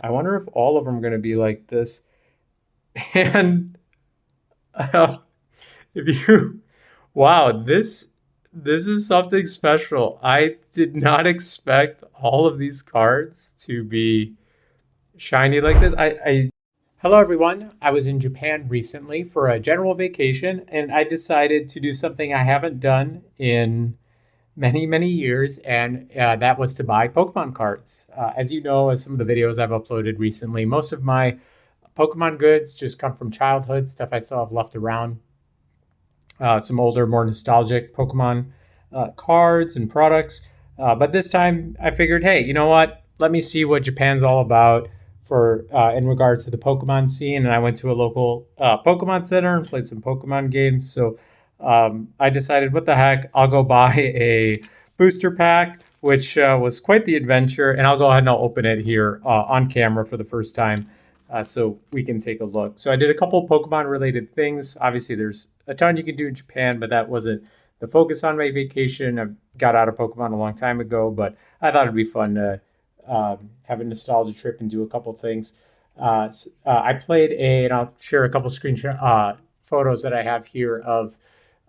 I wonder if all of them are going to be like this. And uh, if you, wow, this is something special. I did not expect all of these cards to be shiny like this. Hello everyone. I was in Japan recently for a general vacation, and I decided to do something I haven't done in many years, and that was to buy Pokemon cards. As you know, as some of the videos I've uploaded recently, most of my Pokemon goods just come from childhood stuff I still have left around. Some older, more nostalgic Pokemon cards and products. But this time, I figured, hey, you know what? Let me see what Japan's all about for in regards to the Pokemon scene. And I went to a local Pokemon center and played some Pokemon games. So I decided, what the heck? I'll go buy a booster pack, which was quite the adventure. And I'll go ahead and I'll open it here on camera for the first time. So we can take a look. So I did a couple Pokemon related things. Obviously, there's a ton you can do in Japan, but that wasn't the focus on my vacation. I got out of Pokemon a long time ago, but I thought it'd be fun to have a nostalgia trip and do a couple things. I played and I'll share a couple screenshot photos that I have here of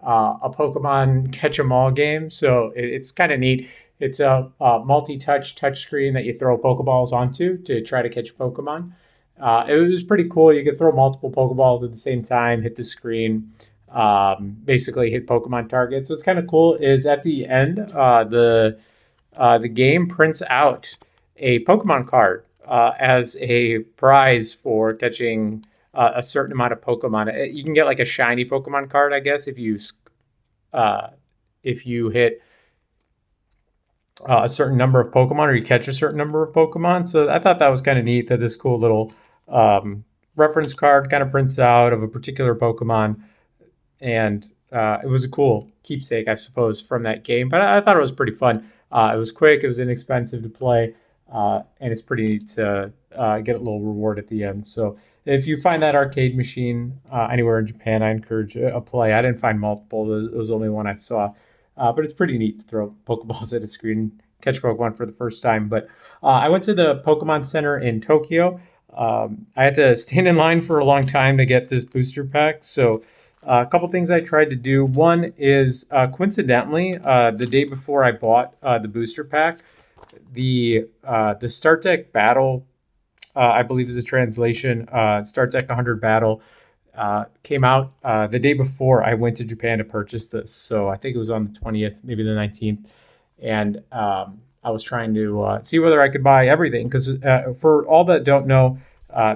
a Pokemon Catch 'em All game. So it's kind of neat. It's a multi-touch touchscreen that you throw Pokeballs onto to try to catch Pokemon. It was pretty cool. You could throw multiple Pokeballs at the same time, hit the screen, basically hit Pokemon targets. What's kind of cool is at the end, the game prints out a Pokemon card as a prize for catching a certain amount of Pokemon. You can get like a shiny Pokemon card, I guess, uh, if you hit a certain number of Pokemon or you catch a certain number of Pokemon. So I thought that was kind of neat that this cool little reference card kind of prints out of a particular Pokemon. And it was a cool keepsake, I suppose, from that game. But I thought it was pretty fun. It was quick, it was inexpensive to play, and it's pretty neat to get a little reward at the end. So if you find that arcade machine anywhere in Japan, I encourage a play. I didn't find multiple, it was only one I saw. But it's pretty neat to throw Pokeballs at a screen, catch Pokemon for the first time. But I went to the Pokemon Center in Tokyo. I had to stand in line for a long time to get this booster pack. So a couple things I tried to do. One is coincidentally, the day before I bought the booster pack, the Start Deck Battle, I believe is a translation, Start Deck 100 Battle, came out the day before I went to Japan to purchase this. So I think it was on the 20th, maybe the 19th. And I was trying to see whether I could buy everything. Because for all that don't know,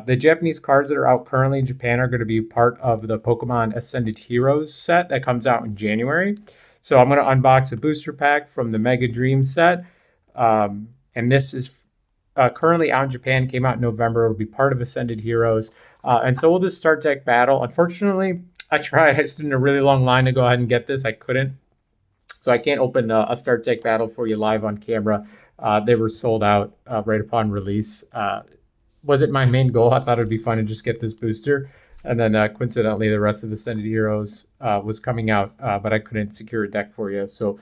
the Japanese cards that are out currently in Japan are going to be part of the Pokemon Ascended Heroes set that comes out in January. So I'm going to unbox a booster pack from the Mega Dream set. And this is currently out in Japan, came out in November. It'll be part of Ascended Heroes. And so we'll just start deck battle. Unfortunately, I tried. I stood in a really long line to go ahead and get this. I couldn't. So I can't open a start deck battle for you live on camera. They were sold out right upon release. Wasn't my main goal. I thought it'd be fun to just get this booster. And then coincidentally, the rest of Ascended Heroes was coming out, but I couldn't secure a deck for you. So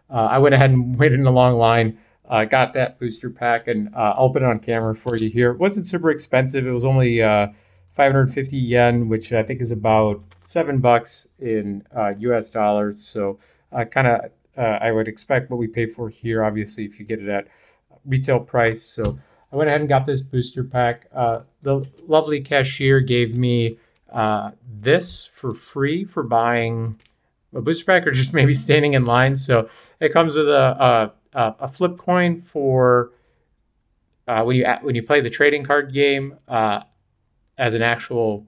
I went ahead and waited in a long line. Got that booster pack, and I'll put it on camera for you here. It wasn't super expensive. It was only 550 yen, which I think is about $7 in US dollars. So I would expect what we pay for here, obviously, if you get it at retail price. So I went ahead and got this booster pack. The lovely cashier gave me this for free for buying a booster pack or just maybe standing in line. So it comes with a flip coin for when you play the trading card game as an actual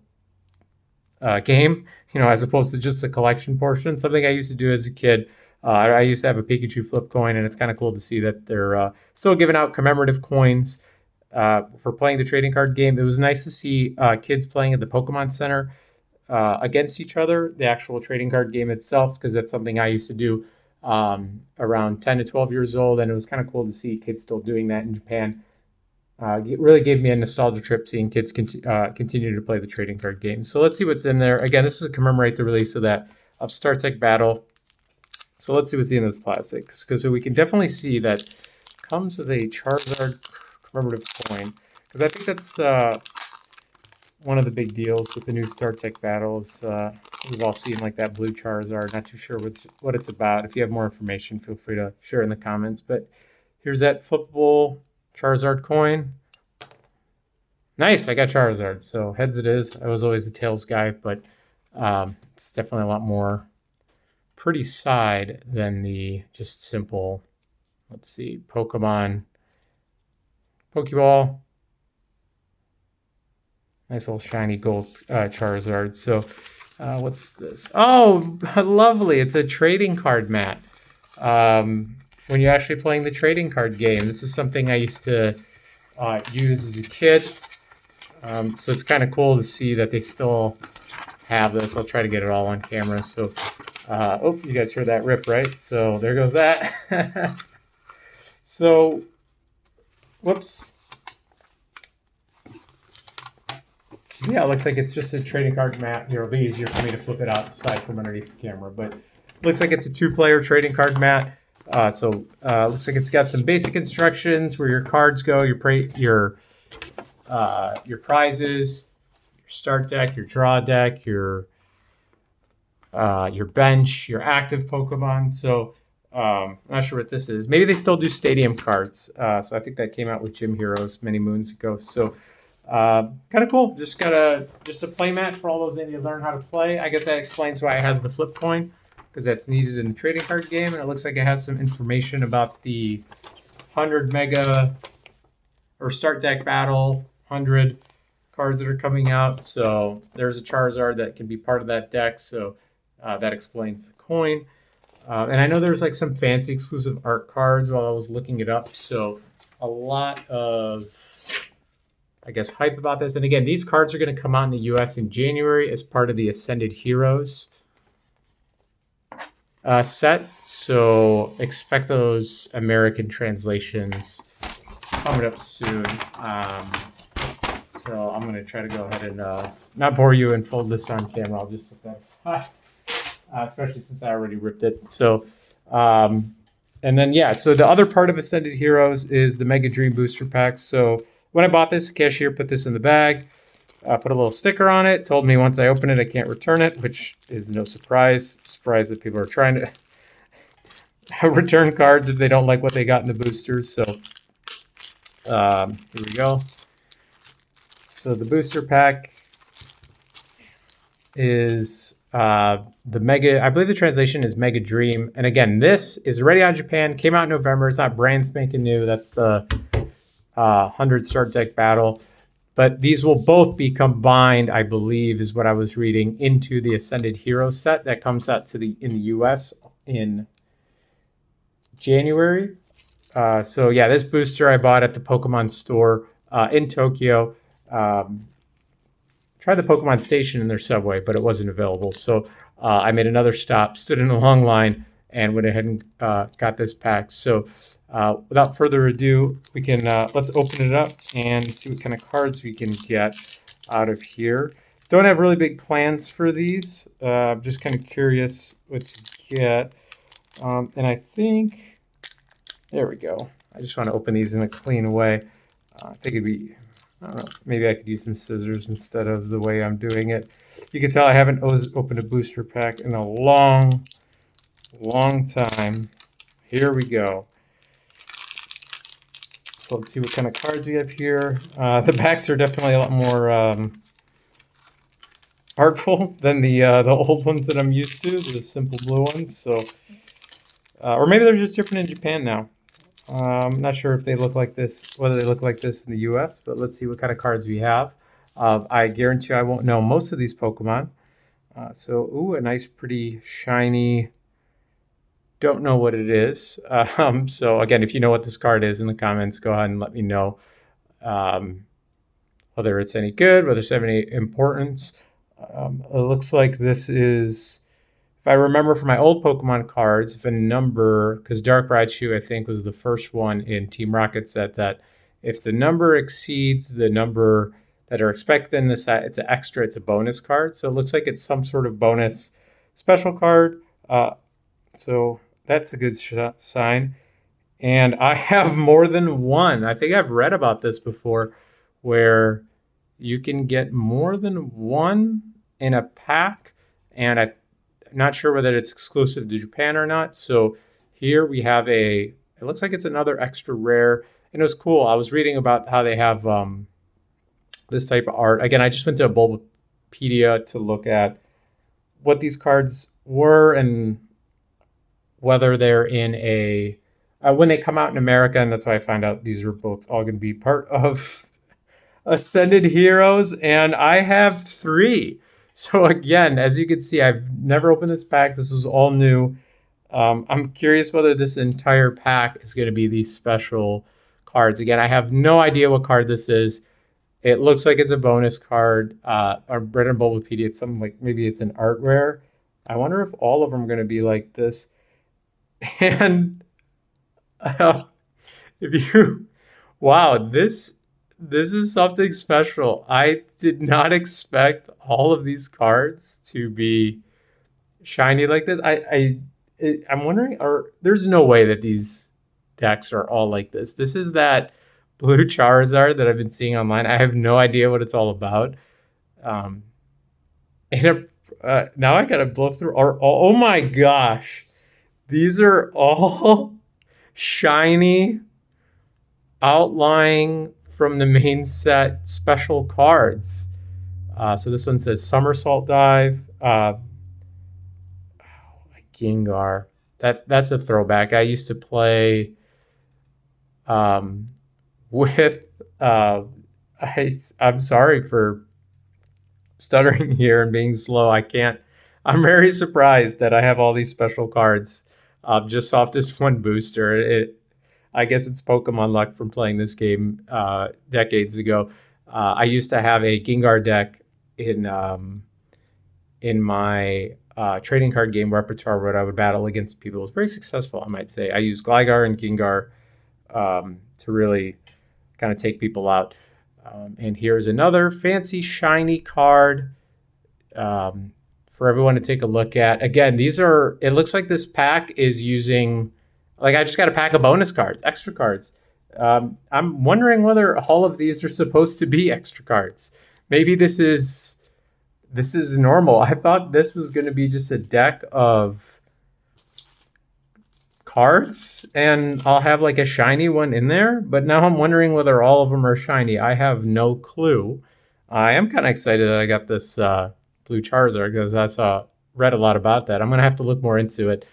game, as opposed to just a collection portion. Something I used to do as a kid. I used to have a Pikachu flip coin, and it's kind of cool to see that they're still giving out commemorative coins for playing the trading card game. It was nice to see kids playing at the Pokemon Center against each other, the actual trading card game itself, because that's something I used to do around 10 to 12 years old, and it was kind of cool to see kids still doing that in Japan. It really gave me a nostalgia trip seeing kids continue to play the trading card game. So let's see what's in there. Again, this is to commemorate the release of Star Trek Battle. So let's see what's in this plastic, because we can definitely see that it comes with a Charizard commemorative coin. because I think that's one of the big deals with the new Star Tech battles. We've all seen like that blue Charizard. Not too sure what it's about. If you have more information, feel free to share in the comments. But here's that flippable Charizard coin. Nice, I got Charizard. So heads it is. I was always a tails guy, but it's definitely a lot more pretty side than the just simple, let's see, Pokeball. Nice little shiny gold Charizard. So what's this? Oh, lovely. It's a trading card mat. When you're actually playing the trading card game. This is something I used to use as a kid. So it's kind of cool to see that they still have this. I'll try to get it all on camera. So, oh, you guys heard that rip, right? So there goes that. So, whoops. Yeah, it looks like it's just a trading card mat. Here, it'll be easier for me to flip it outside from underneath the camera. But looks like it's a 2-player trading card mat. So looks like it's got some basic instructions where your cards go, your prizes, your start deck, your draw deck, your bench, your active Pokemon. So I'm not sure what this is. Maybe they still do stadium cards. So I think that came out with Gym Heroes many moons ago. So kind of cool. Just a playmat for all those in you learn how to play. I guess that explains why it has the flip coin, because that's needed in the trading card game. And it looks like it has some information about the 100 mega or start deck battle, 100 cards that are coming out. So there's a Charizard that can be part of that deck. So that explains the coin. And I know there's like some fancy exclusive art cards while I was looking it up. So a lot of, I guess, hype about this. And again, these cards are going to come out in the US in January as part of the Ascended Heroes set. So expect those American translations coming up soon. So I'm going to try to go ahead and not bore you and fold this on camera. I'll just set that aside, especially since I already ripped it. So, and then, yeah, so the other part of Ascended Heroes is the Mega Dream Booster Pack. So when I bought this, the cashier put this in the bag, put a little sticker on it, told me once I open it, I can't return it, which is no surprise. Surprised that people are trying to return cards if they don't like what they got in the boosters. So here we go. So the booster pack is the Mega, I believe the translation is Mega Dream. And again, this is already on Japan, came out in November. It's not brand spanking new. That's the 100 start deck battle. But these will both be combined, I believe, is what I was reading, into the Ascended Heroes set that comes out in the US in January. So yeah, this booster I bought at the Pokemon store in Tokyo. Tried the Pokemon Station in their subway, but it wasn't available. So I made another stop, stood in a long line, and went ahead and got this pack. So without further ado, we can let's open it up and see what kind of cards we can get out of here. Don't have really big plans for these. I'm just kind of curious what to get. And I think, there we go. I just want to open these in a clean way. I think it'd be, I don't know, maybe I could use some scissors instead of the way I'm doing it. You can tell I haven't opened a booster pack in a long time. Here we go. So let's see what kind of cards we have here. The backs are definitely a lot more artful than the old ones that I'm used to, the simple blue ones. So, or maybe they're just different in Japan now. I'm not sure if they look like this, whether they look like this in the US, but let's see what kind of cards we have. I guarantee you I won't know most of these Pokemon. So, ooh, a nice, pretty, shiny, don't know what it is. So, again, if you know what this card is in the comments, go ahead and let me know whether it's any good, whether it's of any importance. It looks like this is, if I remember from my old Pokemon cards, if a number, because Dark Raichu, I think, was the first one in Team Rocket set, that if the number exceeds the number that are expected in the set, it's an extra, it's a bonus card. So it looks like it's some sort of bonus special card. So that's a good sign. And I have more than one. I think I've read about this before, where you can get more than one in a pack, and I'm not sure whether it's exclusive to Japan or not. So here we have it looks like it's another extra rare, and it was cool. I was reading about how they have this type of art. Again, I just went to Bulbapedia to look at what these cards were and whether they're in a when they come out in America, and that's why I find out these are both all going to be part of Ascended Heroes, and I have 3. So again, as you can see, I've never opened this pack. This was all new. I'm curious whether this entire pack is going to be these special cards. Again, I have no idea what card this is. It looks like it's a bonus card. Or Bread and Bulbapedia, it's something like maybe it's an art rare. I wonder if all of them are going to be like this. And if you, wow, this is something special. I did not expect all of these cards to be shiny like this. I'm wondering, there's no way that these decks are all like this. This is that blue Charizard that I've been seeing online. I have no idea what it's all about. Um, and now I gotta blow through. Oh my gosh, these are all shiny, outlying from the main set special cards. So this one says Somersault Dive. Gengar. That's a throwback. I used to play with. I'm sorry for stuttering here and being slow. I can't. I'm very surprised that I have all these special cards just off this one booster. I guess it's Pokemon luck from playing this game decades ago. I used to have a Gengar deck in my trading card game repertoire where I would battle against people. It was very successful, I might say. I used Gligar and Gengar to really kind of take people out. And here's another fancy shiny card for everyone to take a look at. Again, it looks like this pack is using, like I just got a pack of bonus cards, extra cards. I'm wondering whether all of these are supposed to be extra cards. Maybe this is normal. I thought this was going to be just a deck of cards and I'll have like a shiny one in there, but now I'm wondering whether all of them are shiny. I have no clue. I am kind of excited that I got this blue Charizard because read a lot about that. I'm going to have to look more into it.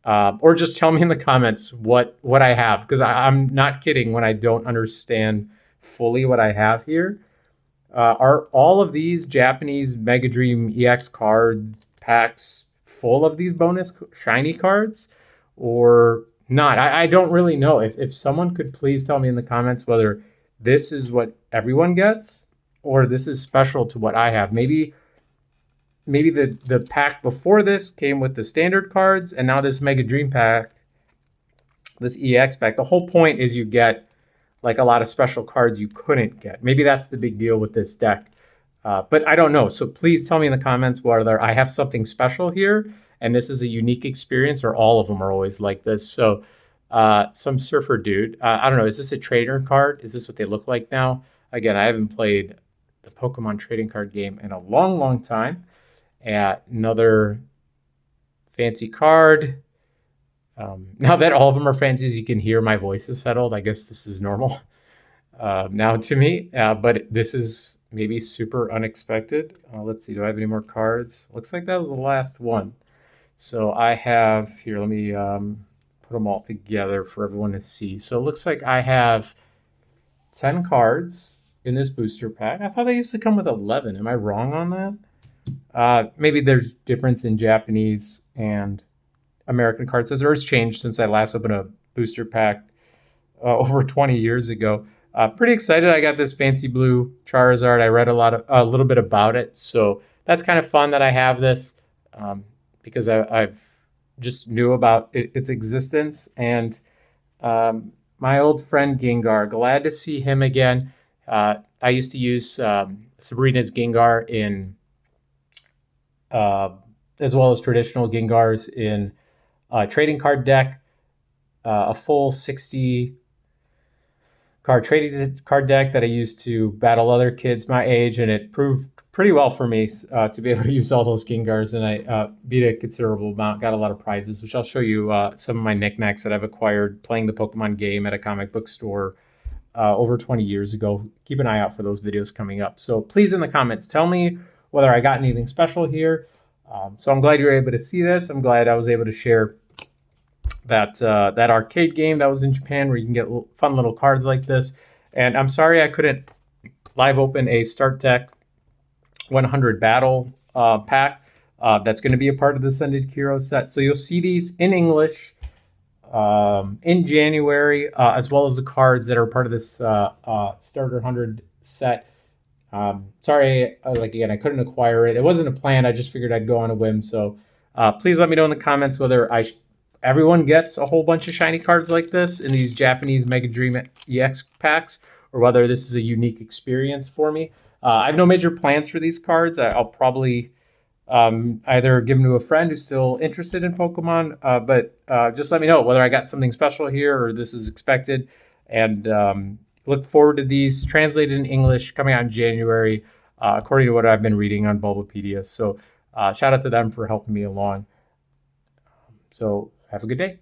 Or just tell me in the comments what I have, because I'm not kidding when I don't understand fully what I have here. Are all of these Japanese Mega Dream EX card packs full of these bonus shiny cards or not? I don't really know. If someone could please tell me in the comments whether this is what everyone gets or this is special to what I have. Maybe the pack before this came with the standard cards, and now this Mega Dream pack, this EX pack, the whole point is you get like a lot of special cards you couldn't get. Maybe that's the big deal with this deck. But I don't know. So please tell me in the comments whether I have something special here and this is a unique experience or all of them are always like this. So some surfer dude, I don't know. Is this a trainer card? Is this what they look like now? Again, I haven't played the Pokemon trading card game in a long, long time. Another fancy card. Now that all of them are fancy, as you can hear my voice is settled. I guess this is normal now to me, but this is maybe super unexpected. Let's see, do I have any more cards? Looks like that was the last one. So I have, here, let me put them all together for everyone to see. So it looks like I have 10 cards in this booster pack. I thought they used to come with 11. Am I wrong on that? Maybe there's difference in Japanese and American card sets, or it's changed since I last opened a booster pack over 20 years ago. Pretty excited. I got this fancy blue Charizard. I read a little bit about it, so that's kind of fun that I have this because I've just knew about its existence. And my old friend Gengar, glad to see him again. I used to use Sabrina's Gengar in, as well as traditional Gengars in trading card deck, a full 60 card deck that I used to battle other kids my age, and it proved pretty well for me to be able to use all those Gengars, and I beat a considerable amount, got a lot of prizes, which I'll show you some of my knickknacks that I've acquired playing the Pokemon game at a comic book store over 20 years ago. Keep an eye out for those videos coming up. So please, in the comments, tell me whether I got anything special here. So I'm glad you were able to see this. I'm glad I was able to share that arcade game that was in Japan where you can get fun little cards like this. And I'm sorry I couldn't live open a Start Deck 100 Battle pack. That's going to be a part of the Sunday Hero set. So you'll see these in English in January, as well as the cards that are part of this Starter 100 set. Sorry, again, I couldn't acquire it. It wasn't a plan. I just figured I'd go on a whim. So please let me know in the comments whether everyone gets a whole bunch of shiny cards like this in these Japanese Mega Dream EX packs, or whether this is a unique experience for me. I have no major plans for these cards. I'll probably either give them to a friend who's still interested in Pokemon, but just let me know whether I got something special here or this is expected. And look forward to these translated in English coming out in January, according to what I've been reading on Bulbapedia. So shout out to them for helping me along. So have a good day.